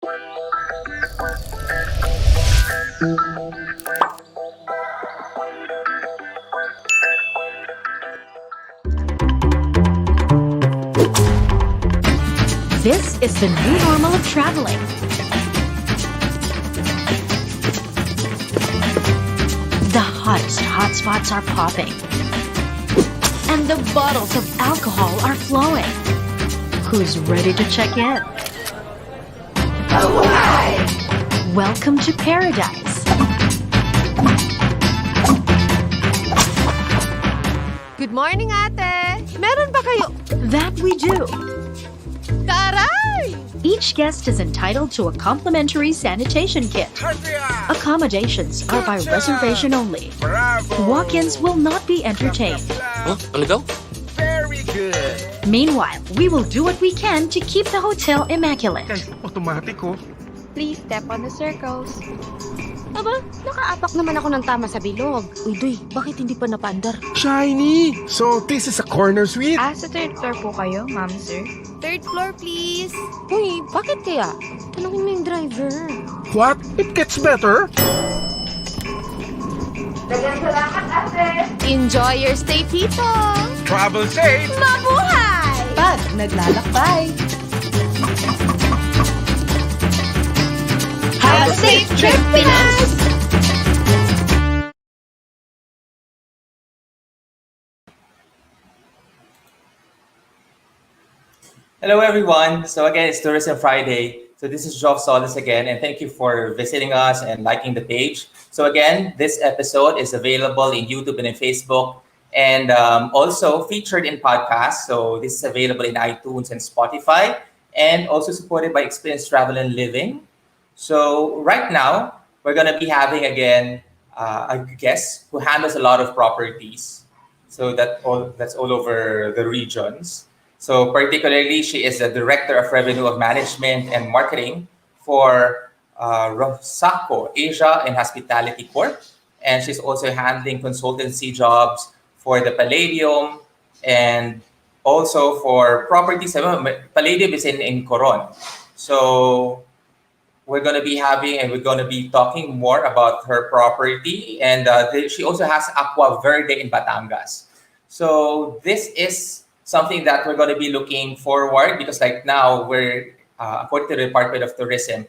This is the new normal of traveling. The hottest hotspots are popping. And the bottles of alcohol are flowing. Who's ready to check in? Alright! Welcome to paradise. Good morning, ate! Meron ba kayo? That we do. Taray! Each guest is entitled to a complimentary sanitation kit. Accommodations are by reservation only. Walk-ins will not be entertained. Huh? Ano daw? Very good. Meanwhile, we will do what we can to keep the hotel immaculate. Automatic oh. Please step on the circles. Aba, nakaapak naman ako ng tama sa bilog. Uy, Doy, bakit hindi pa napaandar? Shiny! So, this is a corner suite? Sa third floor po kayo, ma'am, sir. Third floor, please. Uy, bakit kaya? Tanungin mo yung driver. What? It gets better? Enjoy your stay, Tito! Travel safe! Mabuhay! Pag naglalakbay. Have a safe trip, Pinas! Hello everyone. So again, it's Tourism Friday. So this is Solas again, and thank you for visiting us and liking the page. So again, this episode is available in YouTube and in Facebook, and also featured in podcasts. So this is available in iTunes and Spotify, and also supported by Experience Travel and Living. So right now, we're going to be having again a guest who handles a lot of properties. So that's all over the regions. So particularly, she is the Director of Revenue of Management and Marketing for Rixaco Asia Hospitality Corp. And she's also handling consultancy jobs for the Palladium and also for properties. Palladium is in Coron. So we're going to be having and we're going to be talking more about her property. And she also has Acuaverde in Batangas. So this is something that we're going to be looking forward because like now we're, according to the Department of Tourism,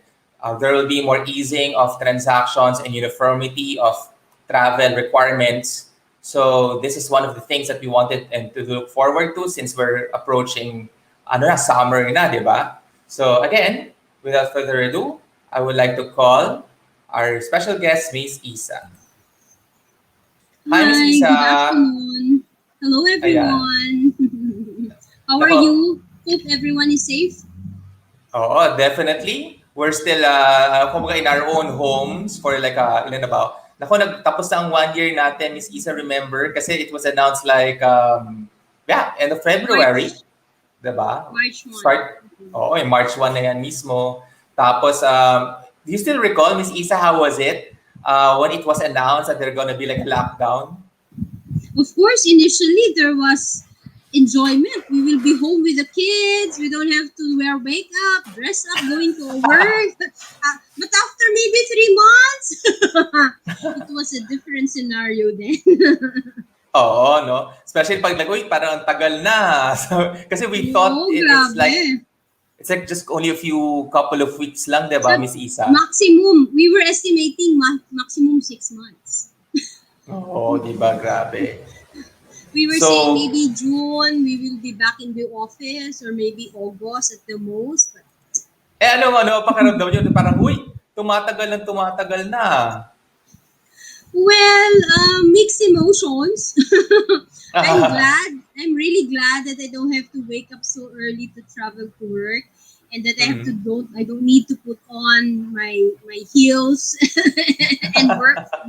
there will be more easing of transactions and uniformity of travel requirements. So this is one of the things that we wanted and to look forward to since we're approaching summer na, di ba? So again, without further ado, I would like to call our special guest, Miss Issa. Hi, Miss Issa. Good afternoon. Hello, everyone. How are you? Hope everyone is safe. Oh, definitely. We're still kumbaga in our own homes for like ilan na ba? Nako, nagtapos na ang 1 year natin, Miss Issa, remember? Kasi it was announced like end of February. Diba? March 1. March 1 na yan mismo. Tapos, do you still recall, Miss Issa, how was it when it was announced that there's gonna be like a lockdown? Of course, initially there was enjoyment. We will be home with the kids. We don't have to wear makeup, dress up, going to work. But after maybe 3 months, it was a different scenario then. Oo, no? Especially pag uy, parang ang tagal na. So, kasi we thought it's like just only a couple of weeks lang, di ba, Miss Issa? Maximum. We were estimating maximum 6 months. Oo, di ba? Grabe. We were saying maybe June, we will be back in the office, or maybe August at the most. But... pakiramdam nyo? Parang, uy, tumatagal na. Well, mixed emotions. I'm really glad that I don't have to wake up so early to travel to work, and that I don't need to put on my heels and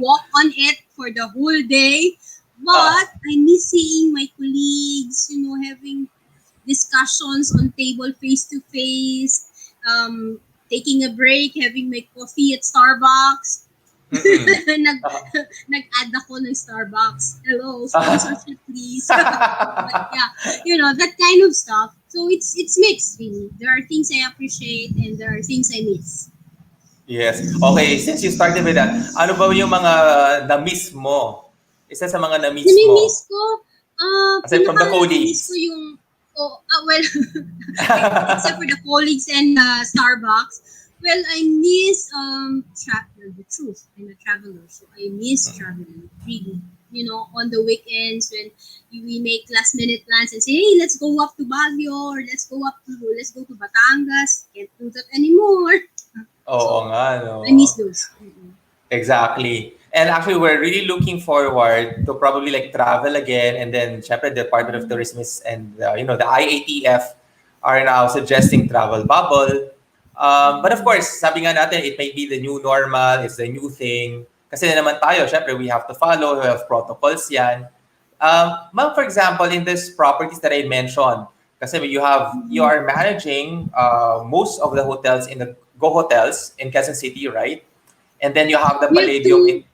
walk on it for the whole day. But I miss seeing my colleagues, having discussions on table face to face, taking a break, having my coffee at Starbucks. Nag, nag-add ako ng Starbucks. Hello, sponsorship please. But yeah, that kind of stuff. So it's mixed really. There are things I appreciate and there are things I miss. Yes. Okay, since you started with that, ano ba yung mga na-miss mo? Isa sa mga na-miss mo. Nami-miss ko, Aside from the nami-miss colleagues. ko yung, except for the colleagues and Starbucks. Well, I miss the truth. I'm a traveler, so I miss traveling really. On the weekends when we make last-minute plans and say, "Hey, let's go up to Baguio or let's go to Batangas." Can't do that anymore. Oo nga, no? I miss those. Exactly. And actually, we're really looking forward to probably like travel again. And then, syempre, the Department of Tourism and the IATF are now suggesting travel bubble. But of course, sabi nga natin, it may be the new normal, it's the new thing. Kasi naman tayo, syempre, we have to follow, we have protocols yan. Ma'am, for example, in this properties that I mentioned, kasi you are managing most of the hotels in the Go Hotels in Quezon City, right? And then you have the Palladium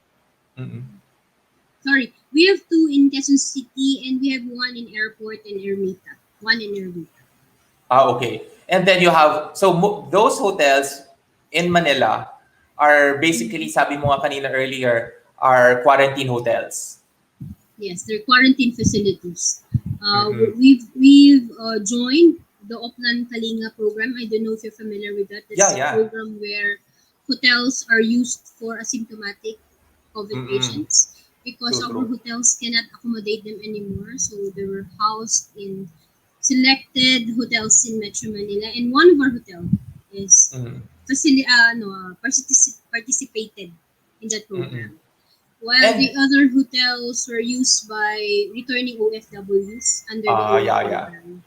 Sorry, we have 2 in Quezon City and we have 1 in Airport and Ermita. 1 in Ermita. Okay. And then you have, those hotels in Manila are basically, sabi mo nga kanina earlier, are quarantine hotels. Yes, they're quarantine facilities. We've joined the Oplan Kalinga program. I don't know if you're familiar with that. It's a program where hotels are used for asymptomatic COVID patients because our hotels cannot accommodate them anymore. So they were housed in selected hotels in Metro Manila, and one of our hotel is participated in that program. While the other hotels were used by returning OFWs under the program.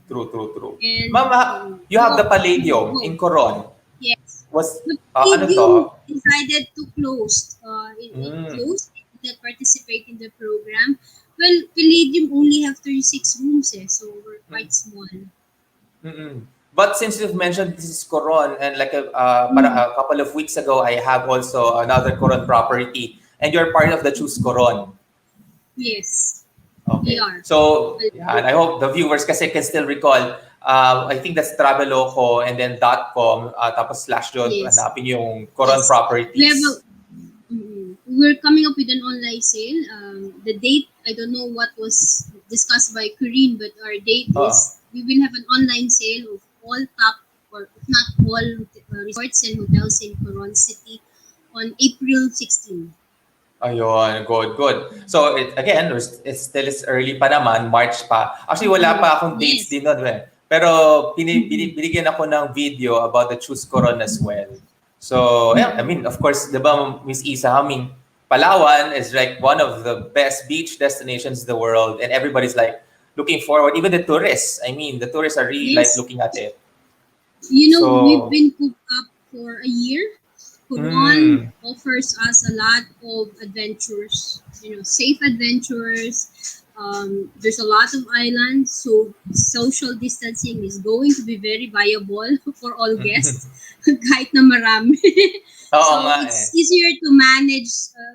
True. And, Ma'am, you have the Palladium in Coron. Yes. The Palladium decided to close. It closed. It did not participate in the program. Well, Palladium only have 36 rooms, so we're quite small. But since you've mentioned this is Coron, and like a couple of weeks ago, I have also another Coron property, and you're part of the Choose Coron. Yes, okay. We are. So, and I hope the viewers kasi can still recall, I think that's Traveloco and then .com, tapos / yun, hanapin yung Coron properties. We're coming up with an online sale. The date, I don't know what was discussed by Coron, but our date is we will have an online sale of all top, or if not all, resorts and hotels in Coron City on April 16. Ayun, good. So, it's still early pa naman, March pa. Actually, wala pa akong dates din nun. Pero binigyan ako ng video about the Choose Coron as well. So, I mean, of course, di ba, Miss Issa, Palawan is like one of the best beach destinations in the world, and everybody's like looking forward. Even the tourists. I mean, the tourists are really like looking at it. We've been cooped up for a year. Coron offers us a lot of adventures, safe adventures. There's a lot of islands, so social distancing is going to be very viable for all guests, kahit na marami. It's easier to manage,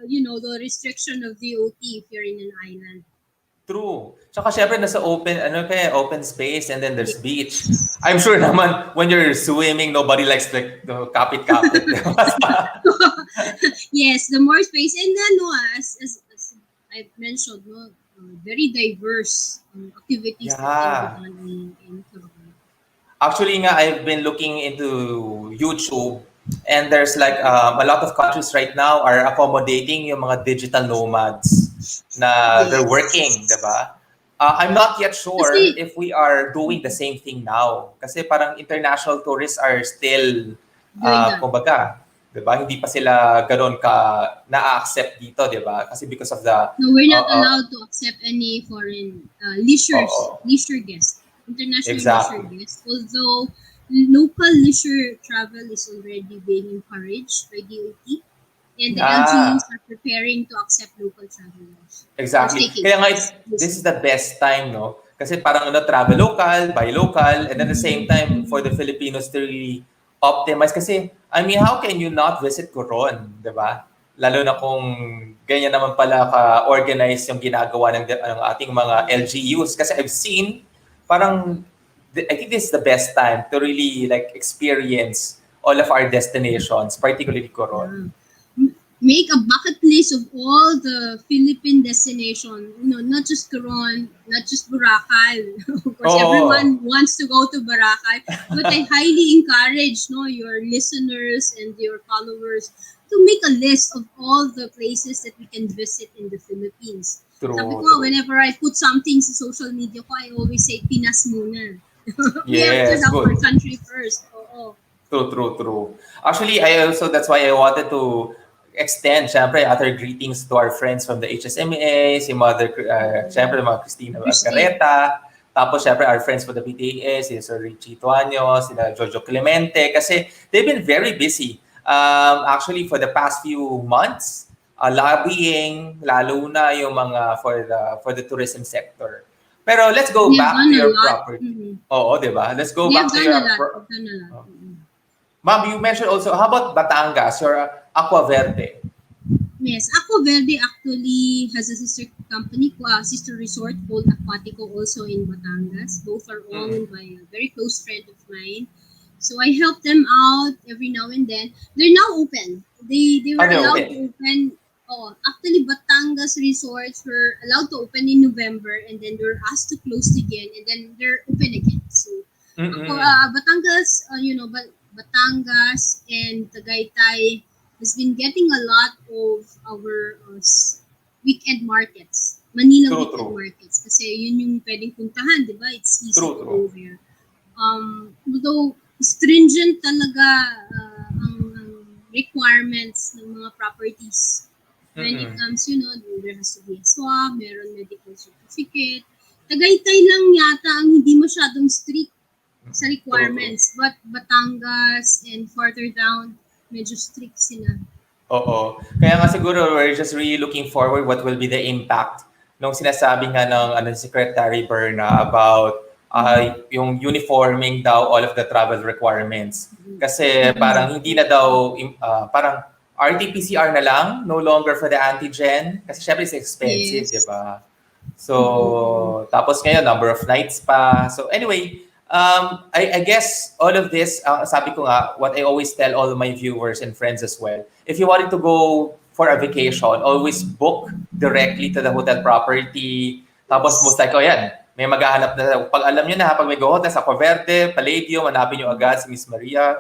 the restriction of DOT if you're in an island. True. Tsaka syempre nasa open space, and then there's beach. I'm sure naman when you're swimming, nobody likes like kapit-kapit. Yes, the more space, and then as I've mentioned, very diverse activities that can be done in Coron. Actually nga, I've been looking into YouTube, and there's like a lot of countries right now are accommodating yung mga digital nomads na they're working, diba? I'm not yet sure if we are doing the same thing now. Kasi parang international tourists are still, kumbaga, diba? Hindi pa sila ganun ka na-accept dito, diba? Kasi because of the... No, we're not allowed to accept any foreign leisure guests, international leisure guests. Although local leisure travel is already being encouraged by DOT. And the LGUs are preparing to accept local travelers. Exactly. Kaya nga, this is the best time, no? Kasi parang travel local, buy local, and at the same time, for the Filipinos to really optimize. Kasi, I mean, how can you not visit Coron, di ba? lalo na kung ganyan naman pala ka-organize yung ginagawa ng ating mga LGUs. Kasi I've seen, parang, I think this is the best time to really like experience all of our destinations, particularly Coron. Make a bucket list of all the Philippine destinations. Not just Coron, not just Boracay. Of course, everyone wants to go to Boracay, but I highly encourage your listeners and your followers to make a list of all the places that we can visit in the Philippines. Sabi ko, whenever I put something sa social media ko, I always say, Pinas muna. We have to love our country first. Oo. True. Actually, that's why I wanted to extend, syempre, other greetings to our friends from the HSMA, si Mother, syempre, mga Christina Margareta, tapos, syempre, our friends from the PTA, si Sir Richie Tuanyo, sila Jojo Clemente, kasi they've been very busy. Actually, for the past few months, lobbying, lalo na yung mga for the tourism sector. Pero let's go back to your property. Oo, di ba? Let's go back to your property. Ma'am, you mentioned also, how about Batangas, your Acuaverde? Yes, Acuaverde actually has a sister company, sister resort called Aquatico also in Batangas. Both are owned by a very close friend of mine. So I help them out every now and then. They're now open. They were allowed to open. Oh, actually, Batangas resorts were allowed to open in November, and then they were asked to close again, and then they're open again. So, Batangas, Batangas and Tagaytay has been getting a lot of our weekend markets. Manila weekend markets. Kasi yun yung pwedeng puntahan, di ba? It's easy to go there. Although stringent talaga ang requirements ng mga properties. When it comes, there has to be a swab, meron medical certificate. Tagaytay lang yata ang hindi masyadong strict sa requirements. But Batangas and farther down, medyo strict sila. Oo. Kaya nga siguro we're just really looking forward what will be the impact nung sinasabi nga ng Secretary Berna about yung uniforming daw all of the travel requirements. Kasi parang hindi na daw, parang RT-PCR na lang, no longer for the antigen. Kasi syempre it's expensive, di ba? So, tapos ngayon, number of nights pa. So anyway, I guess all of this, sabi ko nga, what I always tell all of my viewers and friends as well, if you wanted to go for a vacation, always book directly to the hotel property. Tapos most likely, may maghahanap na. Pag alam nyo na, pag may go hotel sa Acuaverde, Palladium, hanapin nyo agad si Miss Maria.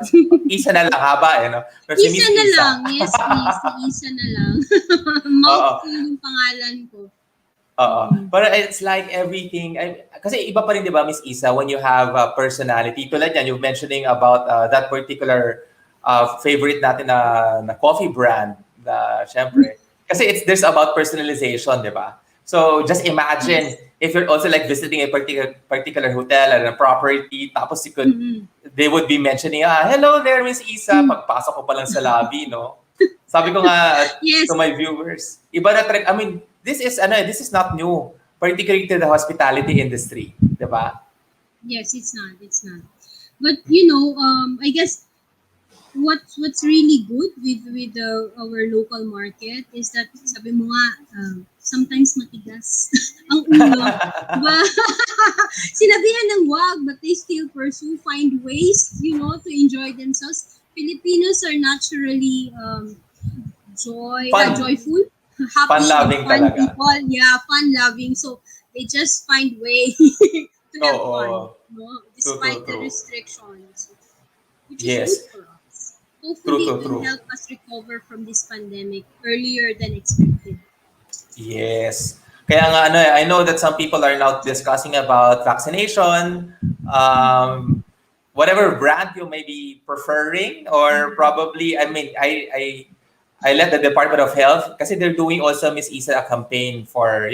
Isa na lang, haba no? Pero si Issa na lang, yes please. Si Issa na lang. Mouthful yung pangalan ko. But it's like everything. Kasi iba pa rin, di ba, Miss Issa, when you have a personality. Tulad yan, you're mentioning about that particular favorite natin na coffee brand. Syempre. Kasi there's about personalization, di ba? So just imagine if you're also like visiting a particular hotel and a property, tapos they would be mentioning, hello there, Miss Issa. Pagpasok ko pa lang sa lobby, no? Sabi ko nga to my viewers, iba na trend. I mean, this is not new, particularly to the hospitality industry, di ba? Yes, it's not. But I guess what's really good with our local market is that sabi mo nga sometimes matigas ang ulo. Sinabihan ng wag, but they still find ways, to enjoy themselves. Filipinos are naturally joyful, happy, fun-loving fun talaga. people. Yeah, fun-loving. So they just find way to have fun, despite the restrictions, which is good for us. Hopefully, it will help us recover from this pandemic earlier than expected. Yes. Kaya nga, I know that some people are now discussing about vaccination, whatever brand you may be preferring, or probably, I let the Department of Health, kasi they're doing also, Miss Issa, a campaign for,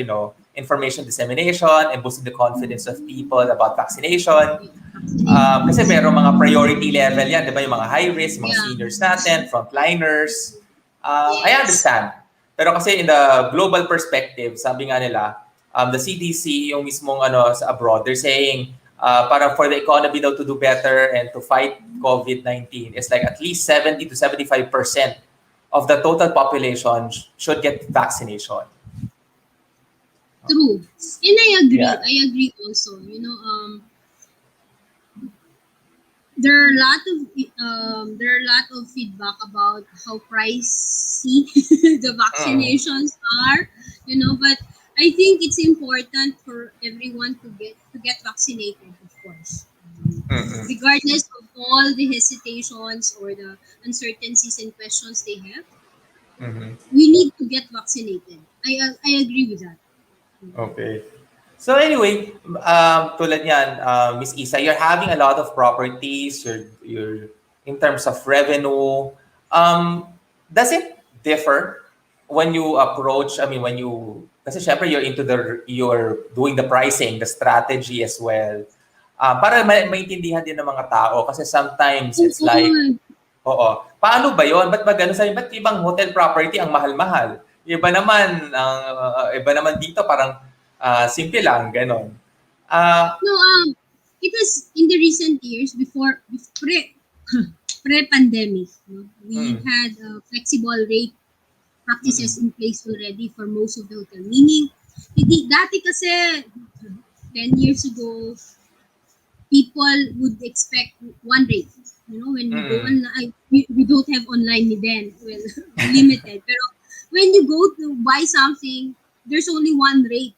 information dissemination and boosting the confidence of people about vaccination. Kasi meron mga priority level yan, di ba? Yung mga high risk, mga seniors natin, frontliners. I understand. Pero kasi in the global perspective, sabi nga nila, the CDC, yung mismong sa abroad, they're saying, para for the economy daw to do better and to fight COVID-19, it's like at least 70 to 75% of the total population should get vaccination. True. And I agree. Yeah. I agree also. There are a lot of feedback about how pricey the vaccinations are, but I think it's important for everyone to get vaccinated, of course. Regardless of all the hesitations or the uncertainties and questions they have, we need to get vaccinated. I agree with that. Okay. So anyway, tulad niyan, Miss Isa, you're having a lot of properties. You're in terms of revenue. Does it differ when you approach? I mean, kasi syempre you're doing the pricing, the strategy as well. Para maintindihan din ng mga tao kasi sometimes it's like, oo, paano ba yon? Ba't ba ganun sa'yo? Ba't ibang hotel property ang mahal-mahal? Iba naman dito parang simple lang, ganon. No, it was in the recent years pre-pandemic. We had flexible rate practices in place already for most of the hotel. Meaning, dati kasi 10 years ago, people would expect one rate. When you go online, we don't have online then. Well, limited. Pero when you go to buy something, there's only one rate.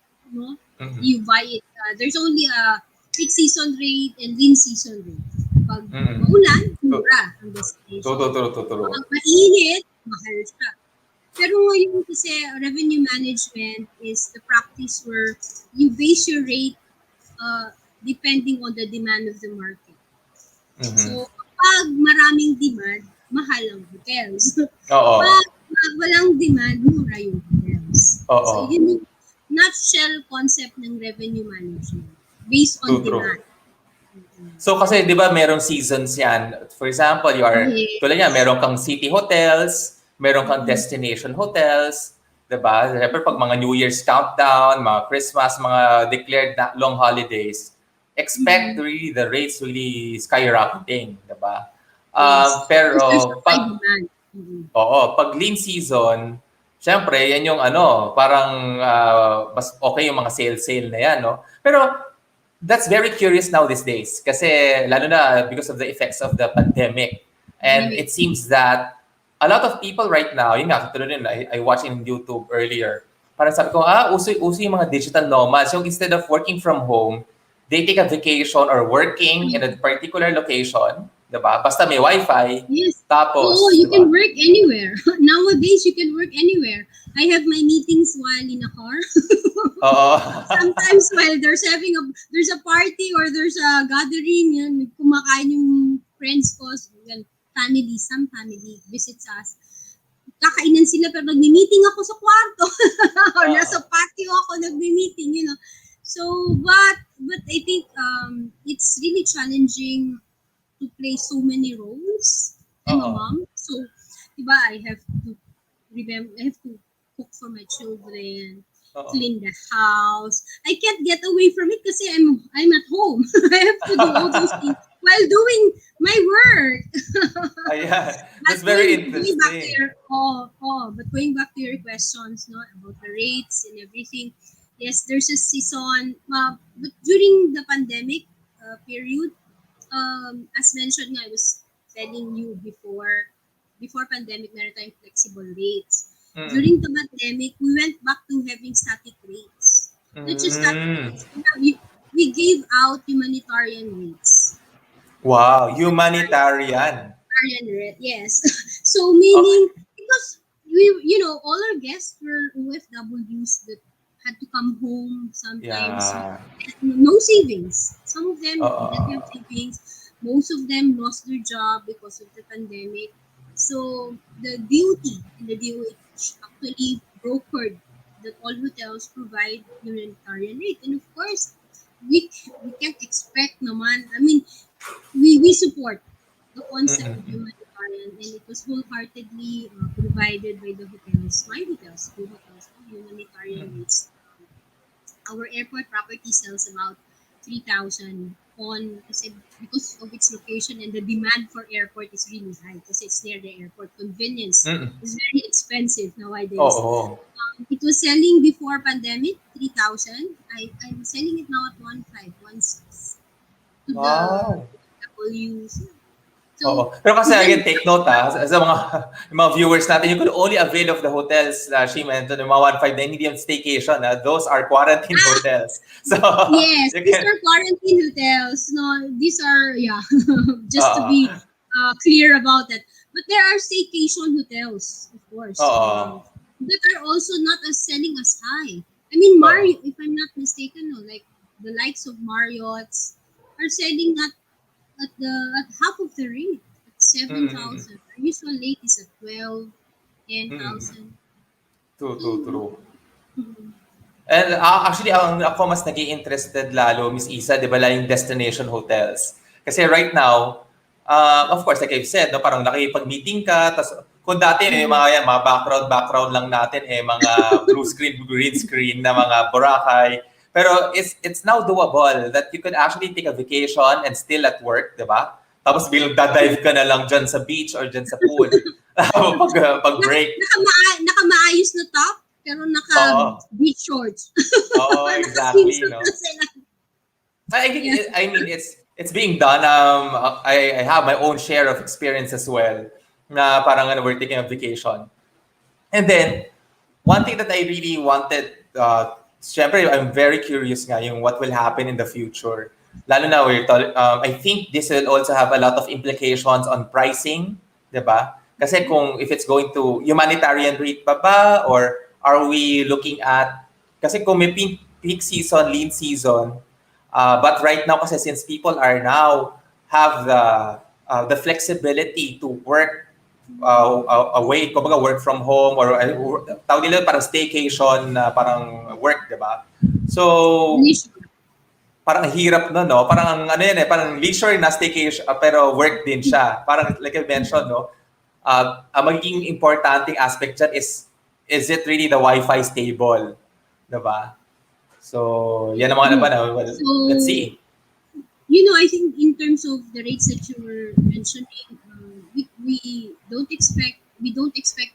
You buy it. There's only a peak season rate and lean season rate. Pag maulan, mura ang destination. True. Pag mainit, mahal siya. Pero ngayon kasi revenue management is the practice where you base your rate depending on the demand of the market. So, pag maraming demand, mahal ang hotels. Pag walang demand, mura yung hotels. So, yun yung nutshell concept ng revenue management based on demand. So kasi 'di ba merong seasons 'yan. For example, tulad niya, meron kang city hotels, meron kang destination hotels, 'di ba? Siyempre pag mga New Year's countdown, mga Christmas, mga declared long holidays, expect really the rates really skyrocketing, 'di ba? Pero pag lean season, siyempre yan yung parang mas okay yung mga sale na yan, no? Pero that's very curious now these days kasi lalo na because of the effects of the pandemic. And it seems that a lot of people right now, yun nga, katulad din, I watched in YouTube earlier, parang sabi ko, uso yung mga digital nomads. So instead of working from home, they take a vacation or working in a particular location, diba? Basta may wifi, tapos... you can work anywhere. Nowadays, you can work anywhere. I have my meetings while in a car. Sometimes while there's a party or there's a gathering, kumakain yung friends ko, some family visits us. Kakainan sila pero nagmi-meeting ako sa kwarto. Or nasa patio ako nagmi-meeting, So, but I think it's really challenging to play so many roles. I'm a mom, so diba, I have to cook for my children, clean the house. I can't get away from it kasi I'm at home. I have to do all those things while doing my work. That's very interesting. But going back to your questions, about the rates and everything, yes, there's a season. But during the pandemic period, as mentioned, I was telling you before pandemic, meron tayong flexible rates. During the pandemic, we went back to having static rates. Not just static rates. We gave out humanitarian rates. Wow, humanitarian. Yes. So meaning, because all our guests were OFWs that had to come home sometimes. No savings. Some of them didn't have savings. Most of them lost their job because of the pandemic. So the DOT and the DOH actually brokered that all hotels provide humanitarian rate. And of course, we can't expect naman. I mean, we support the concept of humanitarian, and it was wholeheartedly provided by the hotels, my hotels, two hotels, humanitarian rates. Our airport property sells about 3,000 on kasi because of its location and the demand for airport is really high kasi it's near the airport. Convenience is very expensive nowadays. Oo. It was selling before pandemic 3,000. I'm selling it now at 1,516 to Wow. the W's. Oo. So Pero kasi even again, take note sa mga yung mga viewers natin, you could only avail of the hotels na she mentioned, yung mga 1.5 na hindi yung staycation. Those are quarantine hotels. So, yes, you these can, are quarantine hotels. No, these are just to oo. be clear about that. But there are staycation hotels, of course, Oo. that are also not as selling as high. I mean, Oo. If I'm not mistaken, no, like the likes of Marriott's are selling at half of the rate, at Mm. 7,000. Our usual rate is at 12, Mm. 10,000. True. Mhm. And actually, ako mas nag-i-interested lalo, Miss Isa, di ba, yung destination hotels. Kasi right now, of course, like I've said, no, parang nakipag-meeting ka, tas kung dati yung mga yan, mga background lang natin, mga blue screen, green screen na mga Boracay. Pero it's now doable that you could actually take a vacation and still at work, di ba? Tapos bilang dadive ka na lang dyan sa beach or dyan sa pool pag-break. Nakamaayos na top, pero Oo. beach shorts. Oo, exactly, Naka-swimsuit no? na sila. Yeah. I mean, it's being done. I have my own share of experience as well. Na parang we're taking a vacation, and then one thing that I really wanted, syempre, I'm very curious nga yung what will happen in the future. Lalo na I think this will also have a lot of implications on pricing, di ba? Kasi kung if it's going to humanitarian rate pa ba, or are we looking at, kasi kung may peak season, lean season, but right now kasi since people are now have the flexibility to work away, kumbaga work from home, or tawag nila parang staycation na parang work, di ba? So, parang hirap na, no? Parang ano yan parang leisure na staycation, pero work din siya. Parang like I mentioned, no? Ang magiging importanting aspect dyan is it really the Wi-Fi stable? Di ba? So, yan ang mga naman. Well, So, let's see. I think in terms of the rates that you were mentioning, we don't expect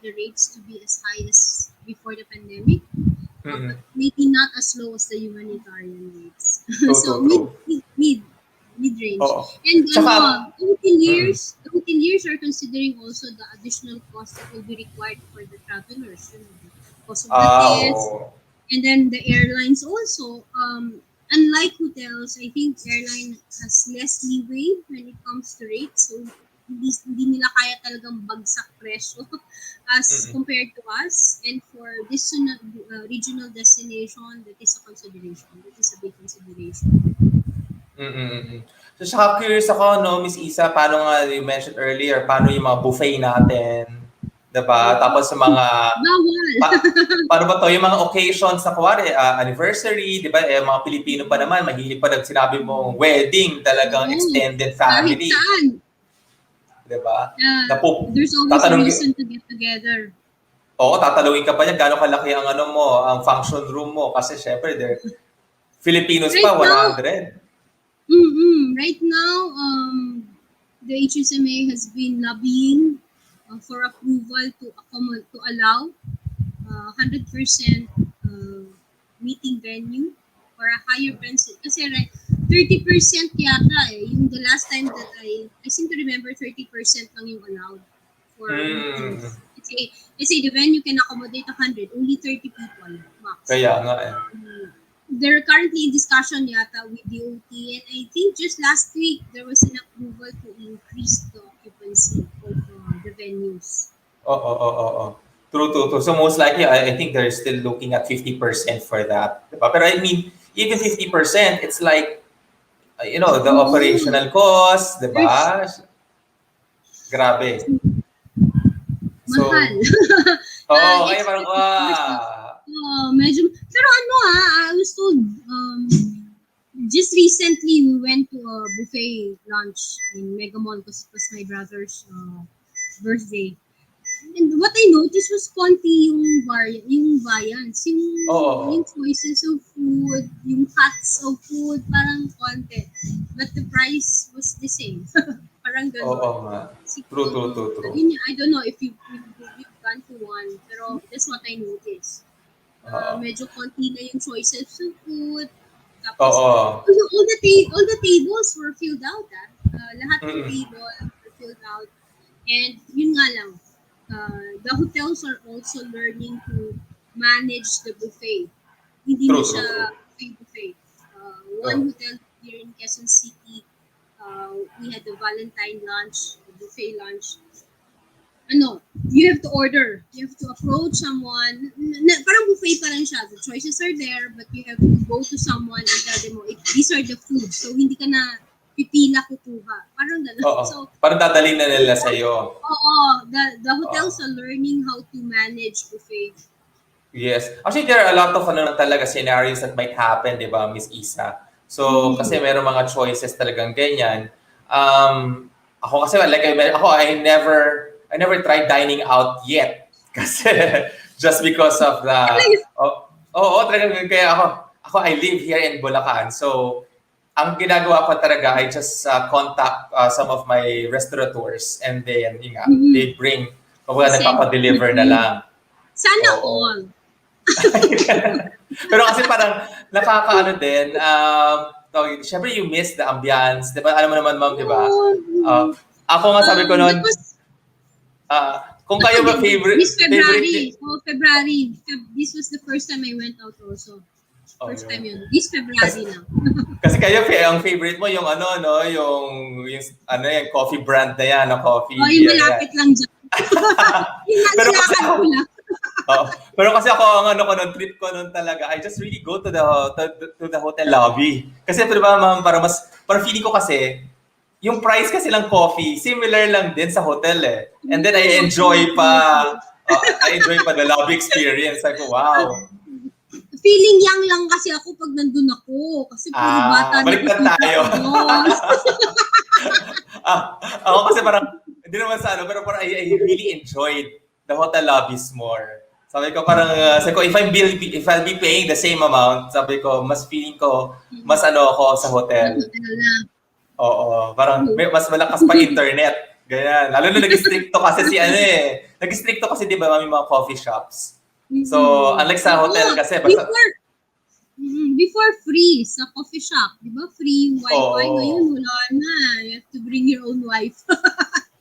the rates to be as high as before the pandemic, but maybe not as low as the humanitarian rates. So True. mid range. Oo. And Tsaka, the hoteliers are considering also the additional cost that will be required for the travelers. Cost of the test, oo. and then the airlines also. Unlike hotels, I think airline has less leeway when it comes to rates. So, hindi nila kaya talagang bagsak presyo as compared to us. And for this regional destination, that is a consideration. That is a big consideration. So, saka curious ako, no, Miss Isa, paano nga you mentioned earlier, paano yung mga buffet natin, diba? Tapos sa mga, Bawal. paano ba to, yung mga occasions na kuwari, anniversary, diba? Mga Pilipino pa naman, mahilig pa sinabi mong wedding, talagang extended family. Kahit saan. Diba? There's always a reason to get together. Oo, tatalawin ka pa niya, gano'ng kalaki ang ang function room mo. Kasi syempre, Filipinos Right pa, now, 100. Right now, the HSMA has been lobbying for approval to allow 100% meeting venue for a higher density. Kasi 30% yata yung the last time that I seem to remember 30% lang yung allowed for meetings. Let's say the venue can accommodate 100, only 30 people max. Kaya nga They're currently in discussion yata with DOT, and I think just last week there was an approval to increase the occupancy of the venues. Oo. True. So most likely, I think they're still looking at 50% for that. Diba? Pero I mean, even 50%, it's like, the operational cost, diba? Grabe. Mahal. Kaya parang, medyo, pero I was told, just recently we went to a buffet lunch in Mega Mall because it was my brother's birthday. And what I noticed was konti yung variance, Oo. yung choices of food, yung cuts of food, parang konti. But the price was the same. Parang Oo gano'n. nga. Siguro, True. yun, I don't know if you've gone to one, pero that's what I noticed. Oo. Medyo konti na yung choices of food. Tapos, Oo. all the tables were filled out. Lahat ng Mm. table were filled out. And yun nga lang, the hotels are also learning to manage the buffet. Hindi na siya buffet. One hotel here in Quezon City, we had the Valentine lunch, the buffet lunch. You have to order. You have to approach someone. Parang buffet pa lang siya. The choices are there, but you have to go to someone and tell them, these are the foods. So, hindi ka na pipila kukuha. Parang gano'n. Oo. So, Parang dadalhin na nila sa'yo. oo. The hotels are learning how to manage buffet. Yes. Actually, there are a lot of talaga scenarios that might happen, di ba, Miss Isa? So, kasi meron mga choices talagang ganyan. Ako kasi, I never tried dining out yet. Kasi, just because of the... talagang kaya ako, I live here in Bulacan. So, ang ginagawa ko talaga, I just contact some of my restaurateurs and then, they bring, nagpapa-deliver na lang. Sana all. Pero kasi parang nakakaano din, syempre you miss the ambience, di ba? Alam mo naman, ma'am, di ba? Ako nga sabi ko noon, kung kayo ba This February. February. This was the first time I went out also. First time yun. This February lang. Kasi kayo, ang favorite mo yung yung coffee brand na yan, coffee. Yung malapit lang dyan. Yung nalalakad ko lang. Pero kasi ako, trip ko noon talaga, I just really go to the hotel lobby. Kasi ito diba, ma'am, para feeling ko kasi, yung price kasi lang coffee, similar lang din sa hotel eh. And then I enjoy pa the lobby experience. Like, wow. Feeling young lang kasi ako pag nandun ako. Kasi puro bata. Baliktad tayo. Ako kasi parang, hindi naman pero parang I really enjoyed the hotel lobbies more. Sabi ko if I'll be paying the same amount, sabi ko, mas feeling ko, mas ako sa hotel. Oo, parang mas malakas pa internet. Ganyan. Lalo na nag-stricto kasi nag-stricto kasi di ba may mga coffee shops. So, unlike sa hotel kasi before free sa coffee shop, di ba? Free wifi. Ngayon wala na. You have to bring your own wifi.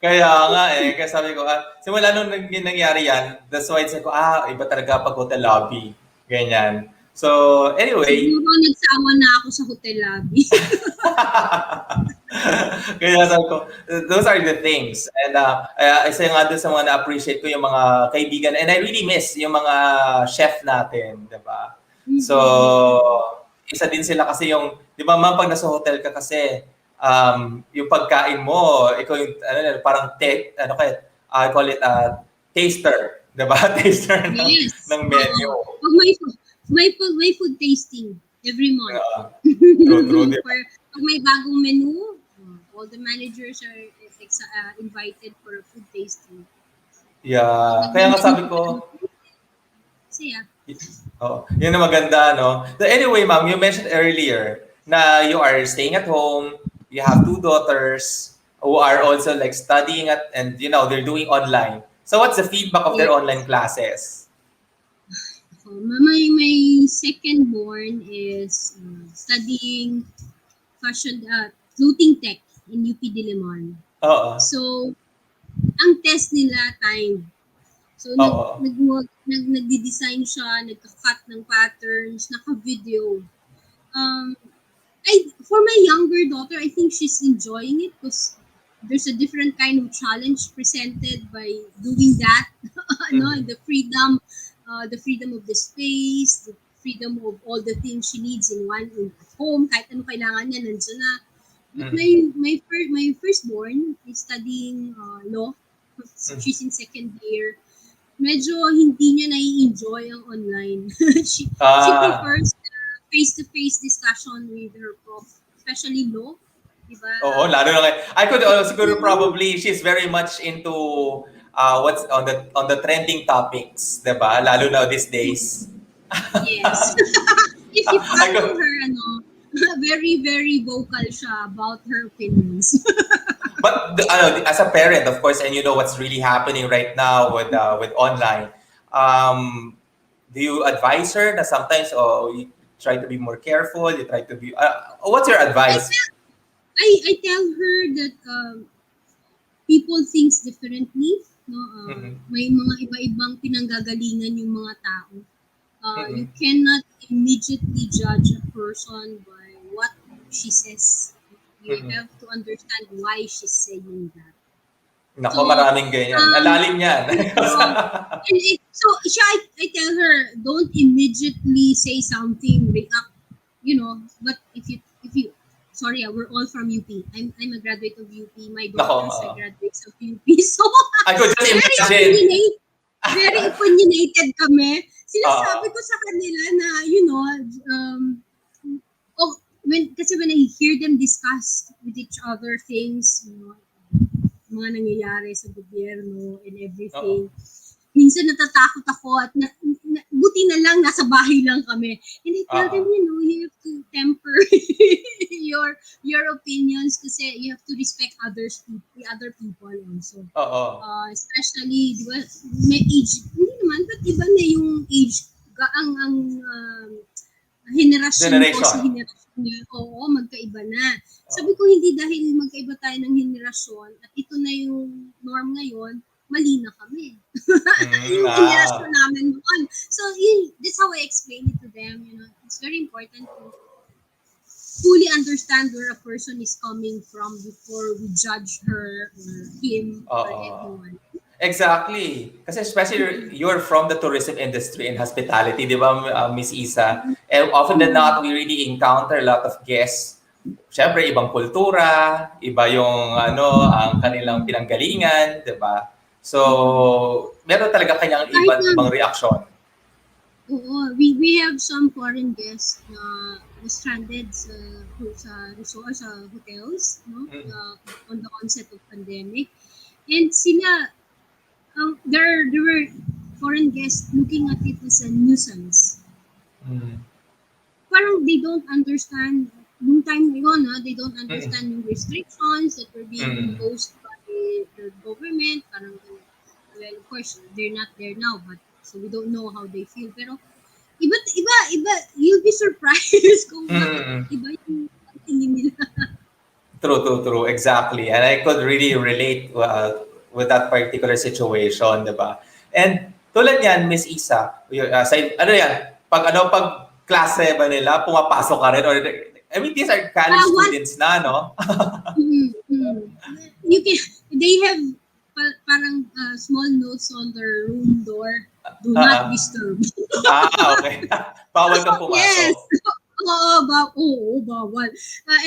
Kaya nga kaya sabi ko, simula nung nangyari yan, that's why sabi ko, iba talaga pag hotel lobby. Ganyan. So, anyway. Siguro nagsawa na ako sa hotel lobby. Kaya sabi ko, those are the things. And isa nga doon sa mga na-appreciate ko yung mga kaibigan. And I really miss yung mga chef natin, di ba? So, isa din sila kasi yung, di ba ma'am, pag nasa hotel ka kasi, yung pagkain mo, ikaw yung, parang I call it taster. Di ba? Taster ng menu. May food tasting every month. True. Pag may bagong menu, all the managers are invited for a food tasting. Yeah. Kaya nga sabi ko, yun ang maganda, no? So anyway, ma'am, you mentioned earlier na you are staying at home, you have 2 daughters who are also like studying and they're doing online. So what's the feedback of their online classes? My second born is studying fashion clothing tech in UP Diliman. So ang test nila time. So nagdi-design siya, nagka-cut ng patterns, naka-video. For my younger daughter, I think she's enjoying it because there's a different kind of challenge presented by doing that. The freedom of the space, the freedom of all the things she needs in home, kahit ano kailangan niya, nandiyan na. But my firstborn is studying law. She's in second year. Medyo hindi niya nai-enjoy ang online. She prefers face-to-face discussion with her prof, especially law. Diba? Oo, lalo na I could siguro probably she's very much into what's on the trending topics, 'di ba? Lalo na these days. Yes. If you I follow go, her, very, very vocal siya about her opinions. but as a parent, of course, and you know what's really happening right now with online. Do you advise her that sometimes, you try to be more careful? You try to be. What's your I advice? tell, I tell her that people thinks differently. No, Mm-mm. may mga iba-ibang pinanggagalingan yung mga tao. You Mm-mm. cannot immediately judge a person by what she says. You Mm-mm. have to understand why she's saying that. Nako, So, maraming ganyan. Alalim yan. so siya, I tell her, don't immediately say something, react, but if you, sorry, we're all from UP. I'm a graduate of UP. My Nako, daughters are graduates of UP. So, I could just very imagine. opinionated, very opinionated kami. Sinasabi Oo. ko sa kanila na, kasi when I hear them discuss with each other things, mga nangyayari sa gobyerno and Oo. everything. Minsan natatakot ako at buti na lang nasa bahay lang kami. And I tell them, you have to temper your opinions kasi you have to respect the other people also. Oo. Especially, di ba, may age, hindi naman, but iba na yung age, ang henerasyon ko sa Generation. henerasyon niya, magkaiba na. Sabi ko, hindi dahil magkaiba tayo ng henerasyon at ito na yung norm ngayon, mali na kami. Yung henerasyon namin noon. So, that's how I explain it to them. It's very important to fully understand where a person is coming from before we judge her or him or anyone. Exactly. Kasi especially you're from the tourism industry and hospitality, di ba, Miss Issa? And often than not, we really encounter a lot of guests. Siyempre, ibang kultura, iba yung ang kanilang pinanggalingan, di ba? So, meron talaga kanyang ibang reaksyon. We have some foreign guests na stranded sa resort, sa hotels, on the onset of pandemic. And sila, there were foreign guests looking at it as a nuisance. Parang they don't understand, nung time na yun, they don't understand yung restrictions that were being imposed by the government. Parang, well, of course, they're not there now, but so we don't know how they feel. Pero, iba, you'll be surprised kung iba yung tingin nila. True. Exactly. And I could really relate with that particular situation, di ba? And tulad yan, Miss Issa, pag klase ba nila, pumapasok ka rin? Or, I mean, these are college students na, no? They have parang small notes on their room door. Do not disturb. Okay. Bawal kang pumasok. Yes. Bawal.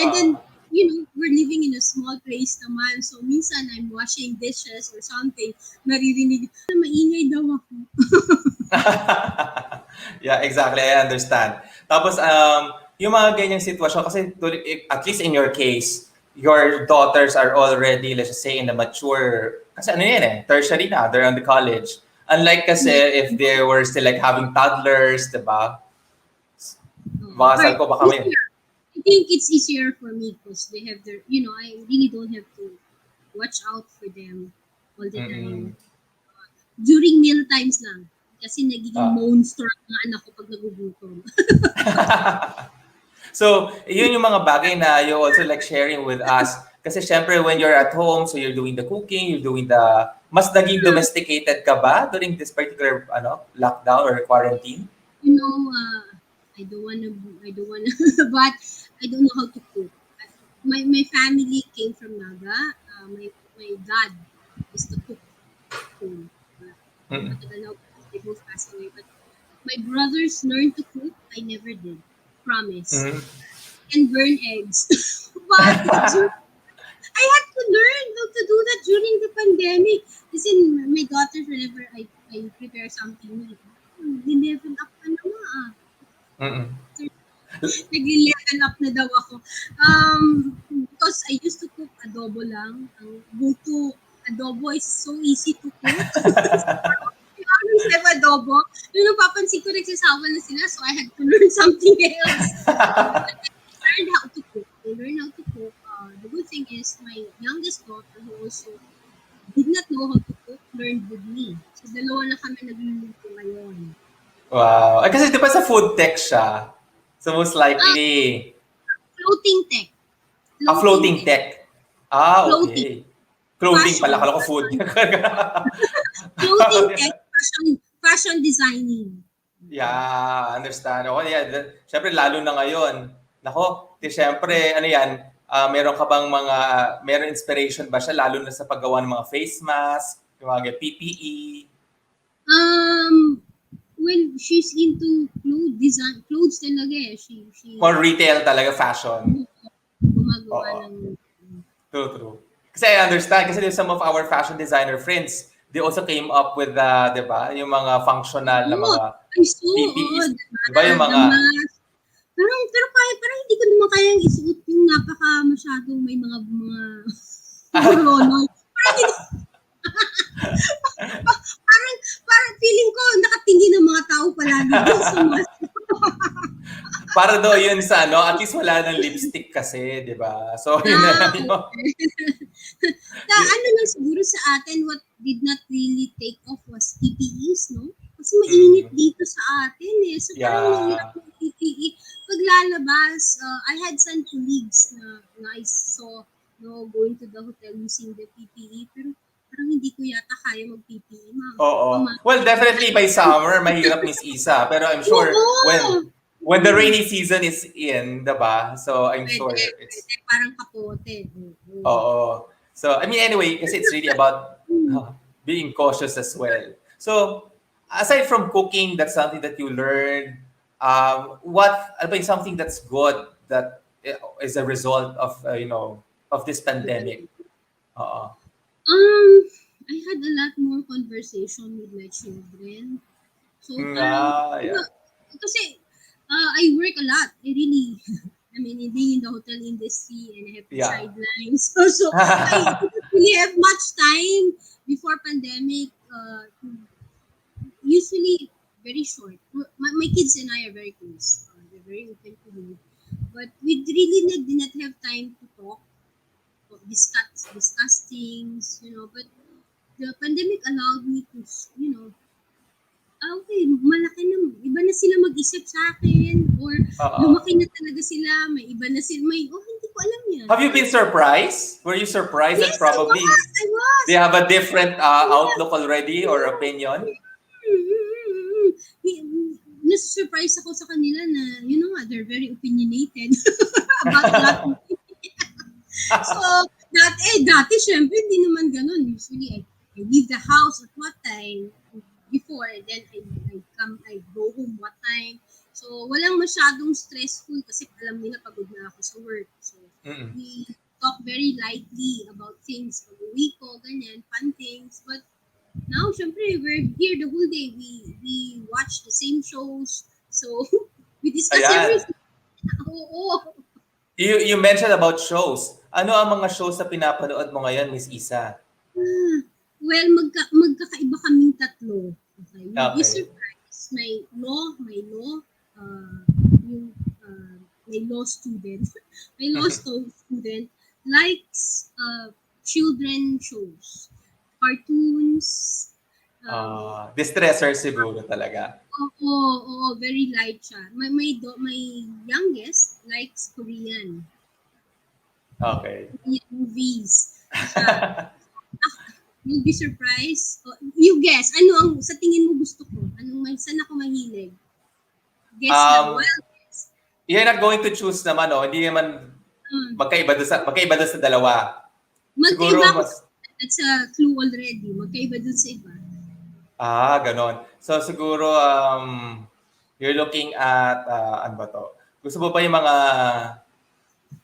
And then, we're living in a small place naman. So, minsan I'm washing dishes or something. Maririnig, maingay daw ako. Yeah, exactly. I understand. Tapos, yung mga ganyang sitwasyon, kasi at least in your case, your daughters are already, let's just say, in a mature, kasi tertiary na, they're on the college. Unlike kasi if they were still like having toddlers, diba? Makasal ko ba kami? I think it's easier for me because they have their, I really don't have to watch out for them all the time. During meal times lang. Kasi nagiging monster ang anak ko pag nagugutom. So, yun yung mga bagay na you also like sharing with us. Kasi syempre, when you're at home, so you're doing the cooking, you're doing mas naging domesticated ka ba during this particular lockdown or quarantine? I don't wanna, but I don't know how to cook. My family came from Naga. My dad is the cook. They both passed away. But my brothers learned to cook. I never did. Promise. And burn eggs. But I had to learn how to do that during the pandemic. Kasi my daughters, whenever I prepare something, level up ka na Nag-level up na daw ako. Because I used to cook adobo lang. Ang go-to adobo is so easy to cook. You always have adobo. Yung napapansin ko, nagsasawa na sila, so I had to learn something else. Learn how to cook. They learn how to cook. The good thing is, my youngest daughter, who also did not know how to cook, learned with me. So, dalawa na kami nagluluto ngayon. Wow. Ay, kasi di ba sa food tech siya? So most likely, Floating tech. floating tech. Ah, okay. Clothing Fashion. pala, kala ko food. Floating tech, fashion designing. Yeah, understand. Okay, yeah. Siyempre, lalo na ngayon. Nako, siyempre, ano yan, meron ka bang meron inspiration ba siya, lalo na sa paggawa ng mga face mask, yung mga PPE? Well, she's into clothes talaga eh. She Or retail talaga, fashion? gumagawa ng... True. Kasi I understand, kasi some of our fashion designer friends, they also came up with, di ba, yung mga functional na mga PPEs. Di ba yung mga... Pero parang hindi ko naman kayang isuot yung masyadong may mga ronoy. Parang feeling ko nakatingin ng mga tao palagi doon sa mask. Para daw yun sa at least wala ng lipstick kasi, di ba? So, yun na yun. Ano lang siguro sa atin, what did not really take off was PPEs, no? Kasi mainit dito sa atin eh. So, parang mahirap ng PPE. Paglalabas, I had some colleagues na I saw going to the hotel using the PPE, pero parang hindi ko yata kaya mag-PPE, ma'am. Oo. Well, definitely by summer, mahirap, Miss Isa. Pero I'm sure when the rainy season is in, diba? So I'm sure it's... Parang kapote. Oo. So, I mean, anyway, kasi it's really about being cautious as well. So, aside from cooking, that's something that you learned. What about something that's good that is a result of, of this pandemic? I had a lot more conversation with my children. So, kasi I work a lot. Being in the hotel industry and I have sidelines. So I didn't really have much time before pandemic. Usually very short. My kids and I are very close. They're very open to me. But we really did not have time to talk, discuss things, But the pandemic allowed me to, okay, malaki na, iba na sila mag-isip sa akin, or lumaki na talaga sila, may iba na sila, hindi ko alam yan. Have you been surprised? Were you surprised that probably I was. they have a different outlook already or opinion? Nasusurprise ako sa kanila na, they're very opinionated about that. So, dati, syempre, hindi naman ganun. Usually, I leave the house at what time before, and then I go home what time. So, walang masyadong stressful kasi alam nila pagod na ako sa work. So, we talk very lightly about things. Pag-uwi ko, ganyan, fun things. But now, syempre, we're here the whole day. We watch the same shows. So, we discuss everything. Oo. You mentioned about shows. Ano ang mga shows na pinapanood mo ngayon, Miss Issa? Well, magkakaiba kaming tatlo. Okay. You'll be surprised. My law, my law student likes children shows, cartoons. Distressor siguro talaga. Oo, very light siya. My youngest likes Korean. Okay. Korean movies. You'll be surprised. You guess, ano ang sa tingin mo gusto ko? Saan ako mahilig? Guess na. Well, guess. You're not going to choose naman, Hindi naman magkaiba doon sa dalawa. Magkaiba that's a clue already. Magkaiba doon sa iba. Ganon. So siguro you're looking at ano ba to? Gusto mo ba yung mga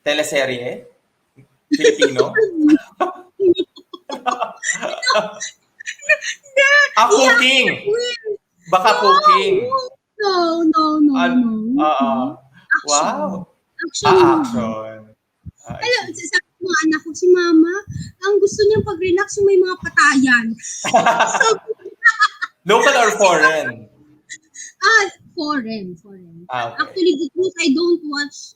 teleserye? Filipino? Cooking. Baka cooking. No. Wow. Action. Action. Sabi mo, mga anak ko, si mama, ang gusto niyang pag-relax yung may mga patayan. So, Local or foreign? foreign. Okay. Actually, the truth, I don't watch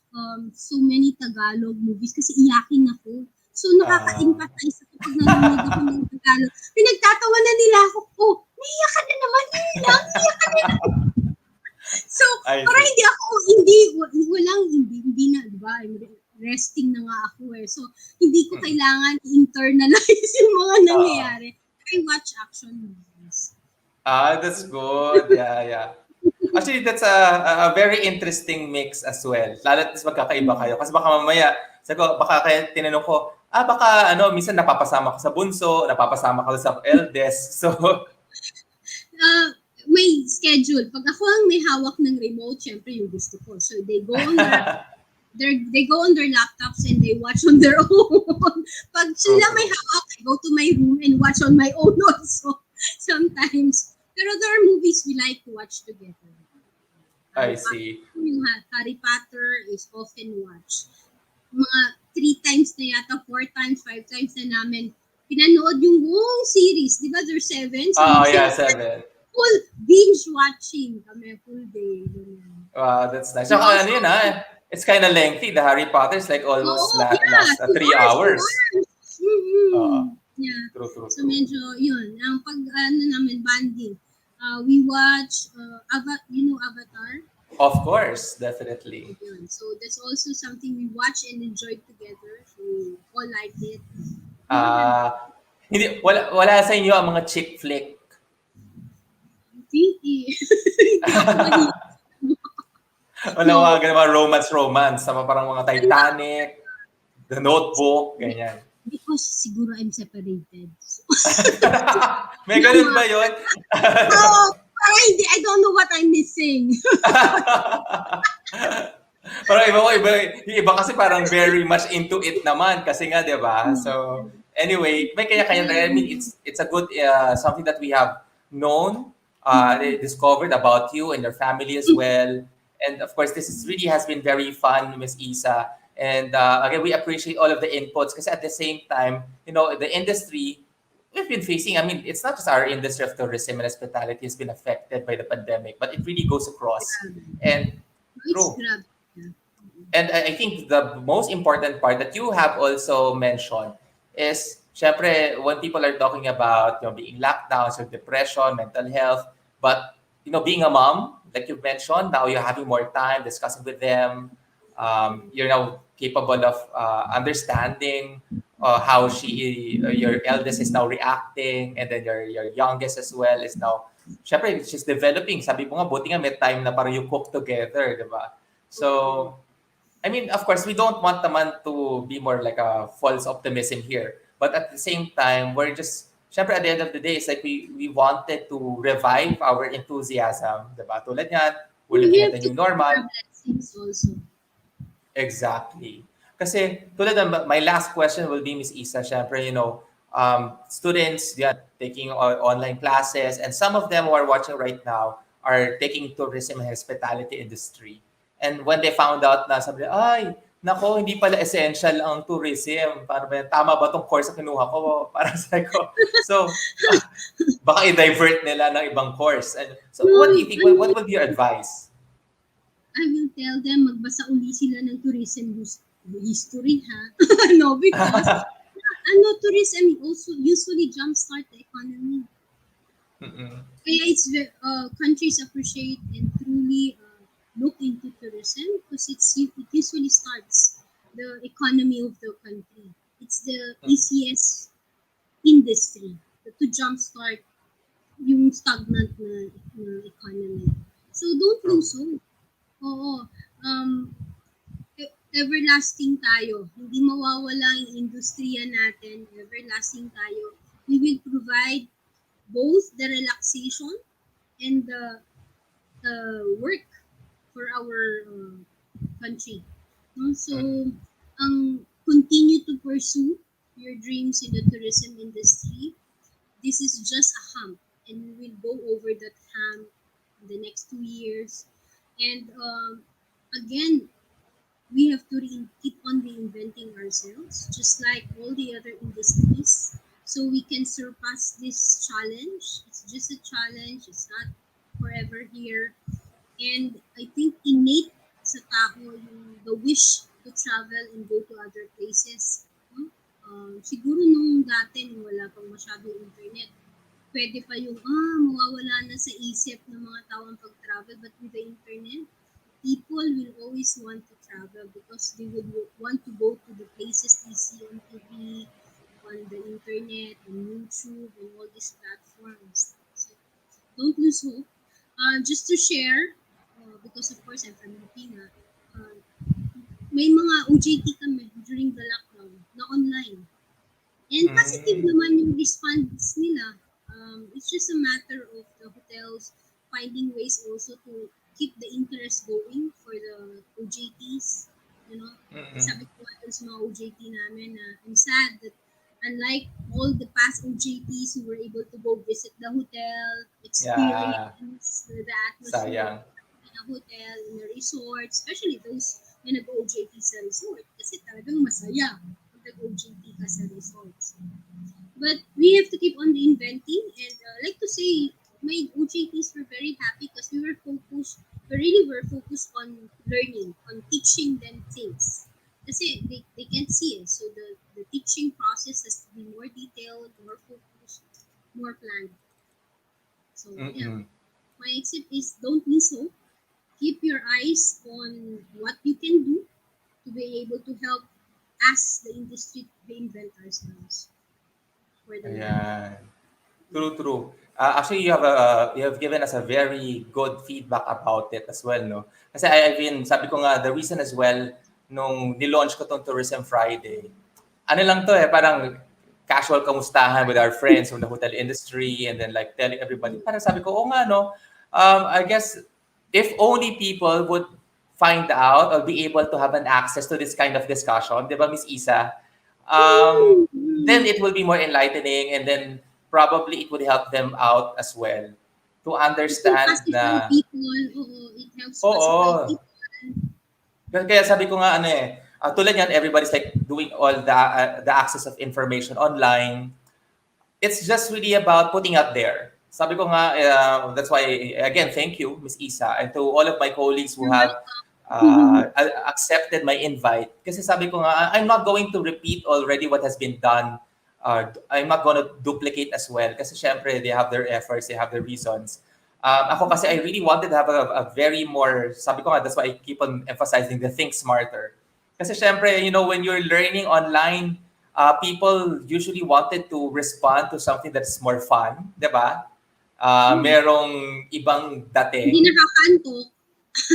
so many Tagalog movies kasi iyakin ako. So, nakaka-empathize ako pag nanonood ako ng Tagalog. Pinagtatawanan nila ako, naiyak ka na naman, iyak ka na naman. So, I para see. hindi na, di ba? Resting na nga ako eh. So, hindi ko kailangan internalize yung mga nangyayari. I watch action movies. That's good. Yeah. Actually, that's a very interesting mix as well. Lalo tas magkakaiba kayo. Kasi baka mamaya, baka kaya tinanong ko, baka minsan napapasama ko sa bunso, napapasama ko sa eldest. So, may schedule. Pag ako ang may hawak ng remote, syempre yung gusto ko. So, they go on their laptops and they watch on their own. Pag sila may hawak, I go to my room and watch on my own also sometimes. Pero there are movies we like to watch together. I see. Yung Harry Potter is often watched. Mga 3 times na yata, 4 times, 5 times na namin pinanood yung buong series. Di ba there's 7? So Yeah, 7. Full binge watching kami, full day. Wow, that's nice. So, it's kind of lengthy. The Harry Potter is like almost last 3 hours. Yeah. True. So medyo yun. Ang pag namin banding, we watch Avatar. Of course, definitely. Yun. So that's also something we watch and enjoy together. So we all like it. Wala sa inyo ang mga chick flick. Wala mga romance. Sama parang mga Titanic, The Notebook, ganyan. Because siguro I'm separated. May ganun ba yun? I don't know what I'm missing. Parang iba kasi parang very much into it naman kasi nga, di ba? So, anyway, may kanya-kanya. I mean, it's a good, something that we have known, discovered about you and your family as well. And of course, really has been very fun, Ms. Issa. And again, we appreciate all of the inputs because at the same time, the industry, we've been facing, I mean, it's not just our industry of tourism and hospitality has been affected by the pandemic, but it really goes across. And true. And I think the most important part that you have also mentioned is, syempre, when people are talking about being locked down, so depression, mental health, but being a mom, like you mentioned, now you're having more time discussing with them. You're now capable of understanding how your eldest is now reacting, and then your youngest as well is now, syempre, she's developing. Sabi mo nga, buti nga may time na parang you cook together, di ba? So, I mean, of course, we don't want naman to be more like a false optimism here. But at the same time, we're just, syempre, at the end of the day, it's like we wanted to revive our enthusiasm, diba? Tulad yan, we're looking at the new normal. Also. Exactly. Kasi, tulad ng, my last question will be, Ms. Issa, syempre, students, taking online classes, and some of them who are watching right now are taking tourism and hospitality industry. And when they found out na, sabi, ay, nako, hindi pala essential ang tourism. Paano ba yan? Tama ba itong course na kinuha ko? Parang sabi ko. So, baka i-divert nila ng ibang course. And so, what do you think? What would be your advice? I will tell them, magbasa uli sila ng tourism history, ha? No, because tourism also usually jumpstart the economy. Kaya it's countries appreciate and truly look into tourism because it usually starts the economy of the country. It's the easiest industry to jumpstart yung stagnant na economy. So don't lose hope. Oo. Everlasting tayo. Hindi mawawala yung industriya natin. Everlasting tayo. We will provide both the relaxation and the work for our country. So, continue to pursue your dreams in the tourism industry. This is just a hump, and we will go over that hump in the next 2 years. And again, we have to keep on reinventing ourselves, just like all the other industries, so we can surpass this challenge. It's just a challenge. It's not forever here. And I think innate sa tao yung the wish to travel and go to other places. No? Siguro nung dati, nung wala pang masyadong internet, pwede pa yung, mawawala na sa isip ng mga tao ang pag-travel. But with the internet, people will always want to travel because they would want to go to the places they see on TV, on the internet, on YouTube, and all these platforms. So don't lose hope. Just to share, because of course I'm from Filipina, may mga OJT kami during the lockdown na online. And positive naman yung response nila. It's just a matter of the hotels finding ways also to keep the interest going for the OJTs. You know, sabi ko nga sa mga OJT namin na I'm sad that unlike all the past OJTs who were able to go visit the hotel, experience the atmosphere in a hotel, in a resort, especially those na nag-OJT sa resort kasi talagang masaya pag nag-OJT ka sa resorts. But we have to keep on reinventing, and like to say, my OJTs were very happy because we really were focused on learning, on teaching them things. Kasi they can't see it. So the teaching process has to be more detailed, more focused, more planned. So yeah, my tip is don't lose hope. Keep your eyes on what you can do to be able to help us, the industry, reinvent ourselves. Yeah. True. Actually, you have given us a very good feedback about it as well, no? Kasi I've been, sabi ko nga, the reason as well, nung nilaunch ko tong Tourism Friday, ano lang to parang casual kamustahan with our friends from the hotel industry and then like telling everybody. Parang sabi ko, nga, no? I guess, if only people would find out or be able to have an access to this kind of discussion, di ba, Miss Issa? Then it will be more enlightening, and then probably it would help them out as well to understand na it helps pacify people. Kaya sabi ko nga tulad yan, everybody's like doing all the access of information online. It's just really about putting out there. Sabi ko nga, that's why again, thank you, Miss Issa, and to all of my colleagues who have accepted my invite. Kasi sabi ko nga, I'm not going to repeat already what has been done. I'm not going to duplicate as well. Kasi syempre, they have their efforts, they have their reasons. Ako kasi, I really wanted to have a very more, sabi ko nga, that's why I keep on emphasizing the think smarter. Kasi syempre, when you're learning online, people usually wanted to respond to something that's more fun, di ba? Merong ibang dating. Hindi nakakanto.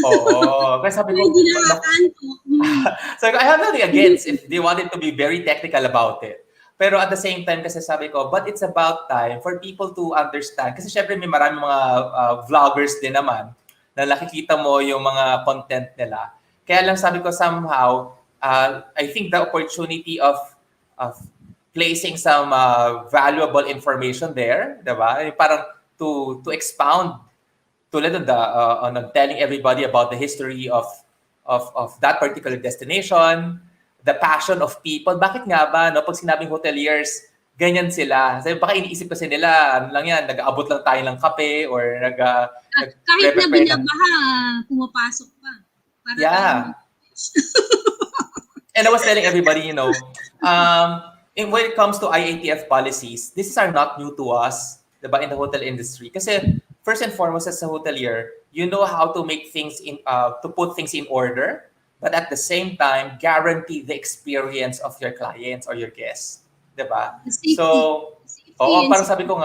Oo. Kaya sabi ko, so I have nothing against if they wanted to be very technical about it. Pero at the same time, kasi sabi ko, but it's about time for people to understand. Kasi syempre may maraming mga vloggers din naman na nakikita mo yung mga content nila. Kaya lang sabi ko somehow, I think the opportunity of placing some valuable information there, diba? Parang to expound tulad on telling everybody about the history of that particular destination, the passion of people. Bakit nga ba, no? Pag sinabing hoteliers, ganyan sila. Sabi, baka iniisip kasi nila, ano lang yan, nag-aabot lang tayo ng kape or kahit na binabaha, pumapasok pa. Para And I was telling everybody, when it comes to IATF policies, these are not new to us, diba, in the hotel industry. Kasi first and foremost, as a hotelier, you know how to make things to put things in order, but at the same time, guarantee the experience of your clients or your guests, diba? So, parang sabi ko,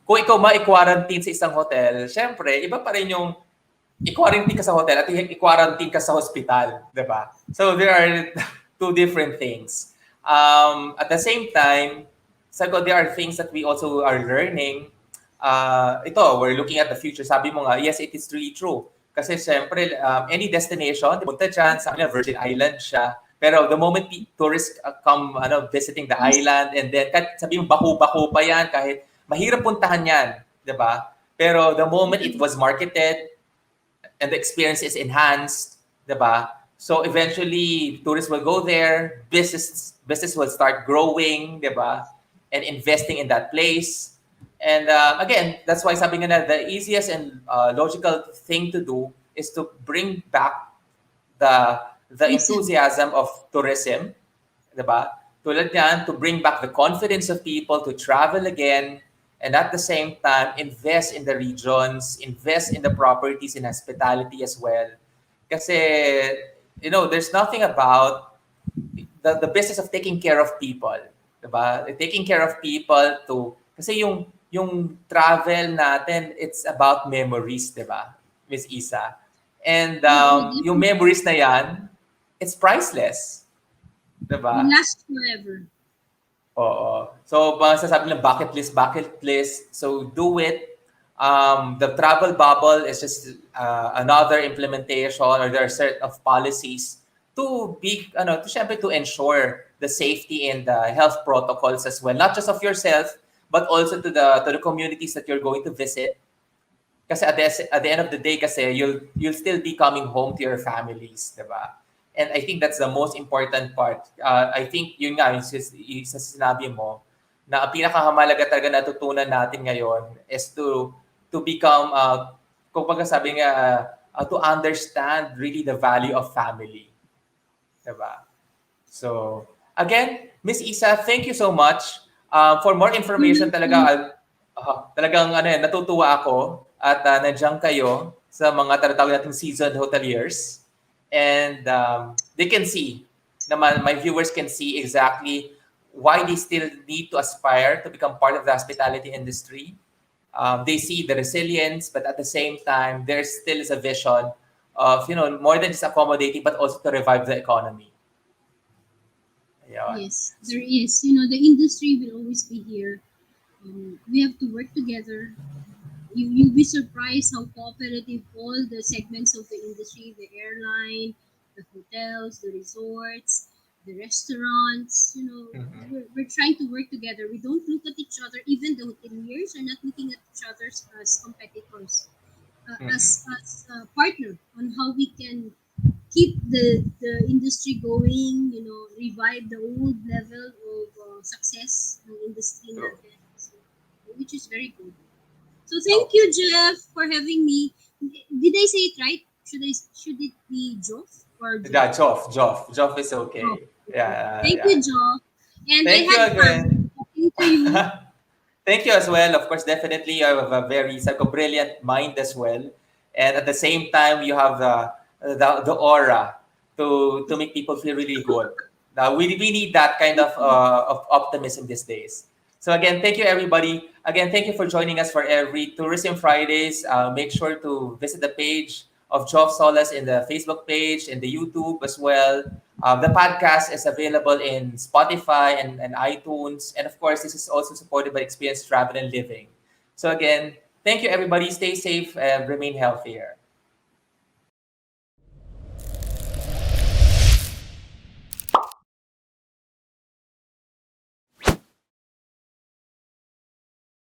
kung ikaw ma-quarantine sa isang hotel, syempre, iba pa rin yung i-quarantine ka sa hotel at i-quarantine ka sa hospital, diba? So there are two different things. At the same time, there are things that we also are learning. We're looking at the future. Sabi mo nga, yes, it is really true. Kasi syempre, any destination, punta dyan, sa Virgin Island siya. Pero the moment tourists come visiting the island, and then sabi mo, bako-bako pa yan, kahit mahirap puntahan yan, diba? Pero the moment it was marketed, and the experience is enhanced, diba? So eventually, tourists will go there, business will start growing, di ba? And investing in that place. And again, that's why sabi nga na the easiest and logical thing to do is to bring back the enthusiasm of tourism, diba? Tulad niyan, to bring back the confidence of people to travel again, and at the same time, invest in the regions, invest in the properties in hospitality as well. Kasi, there's nothing about the business of taking care of people. Diba? Taking care of people kasi yung travel natin, it's about memories, diba? Miss Isa. And yung memories na yan, it's priceless. Diba? It lasts forever. Oo. So, sasabi ng bucket list. So, do it. The travel bubble is just another implementation, or there are certain of policies to syempre to ensure the safety and the health protocols as well, not just of yourself, but also to the communities that you're going to visit. Kasi at the end of the day, kasi you'll still be coming home to your families, diba? And I think that's the most important part. I think yun nga, yung sa sinabi mo, na ang pinakamahalaga talaga natutunan natin ngayon is to become, kung baga sabi nga, to understand really the value of family. Diba? So, again, Miss Issa, thank you so much. For more information talaga, talagang natutuwa ako at nandiyan kayo sa mga taratawag nating seasoned hoteliers. And they can see, my viewers can see exactly why they still need to aspire to become part of the hospitality industry. They see the resilience, but at the same time, there still is a vision of, more than just accommodating, but also to revive the economy. Yeah. Yes, there is. The industry will always be here. We have to work together. You'll be surprised how cooperative all the segments of the industry, the airline, the hotels, the resorts, the restaurants, we're trying to work together. We don't look at each other. Even the hoteliers are not looking at each other as competitors, as a partner on how we can keep the industry going, revive the old level of success ng industry natin, which is very good. So thank you, Jeff, for having me. Did I say it right? Should it be Joff or Joff? Yeah, Joff. Joff is okay. Oh, Yeah. Thank you, Joff. And Thank you again. Talking to you. Thank you as well. Of course, definitely you have a very brilliant mind as well. And at the same time, you have the aura to make people feel really good. Now, we need that kind of optimism these days. So again, thank you, everybody. Again, thank you for joining us for every Tourism Fridays. Make sure to visit the page of Joff Solas in the Facebook page and the YouTube as well. The podcast is available in Spotify and iTunes. And of course, this is also supported by Experience Travel and Living. So again, thank you, everybody. Stay safe and remain healthier.